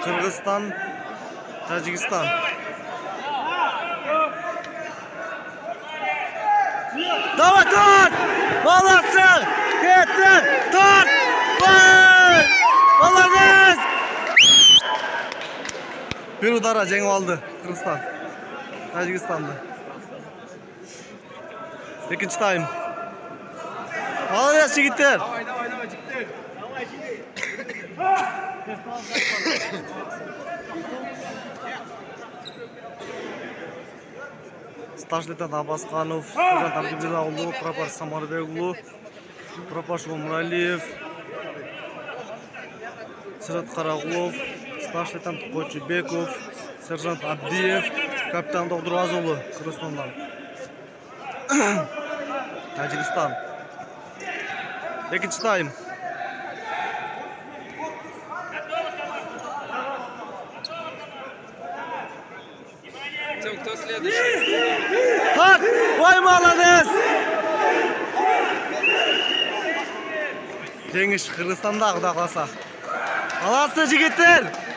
Kırgızistan, Tacikistan. Давай, tut! Молодцы! Ketdi! Tut! Voy! Молодец! Bir udara jengip aldı Kırgızistan. Tacikistan'da. İkinci time. Молодец жігіттер! Давай, жігіттер! Старший лейтенант Абасханов, сержант Абдулжазаулу, прапор Самарбекулу, прапор Шумралиев, сержант Карагулов, старший лейтенант Кочубеков, сержант Абдиев, капитан Догдуразулу, Кыргызстандан. Тажикстан. Екінші тайм. Кто следующий? Так! Ой, молодец! Жеңіс Кыргызстанда, Құдай қаласа. Аласы жігіттер!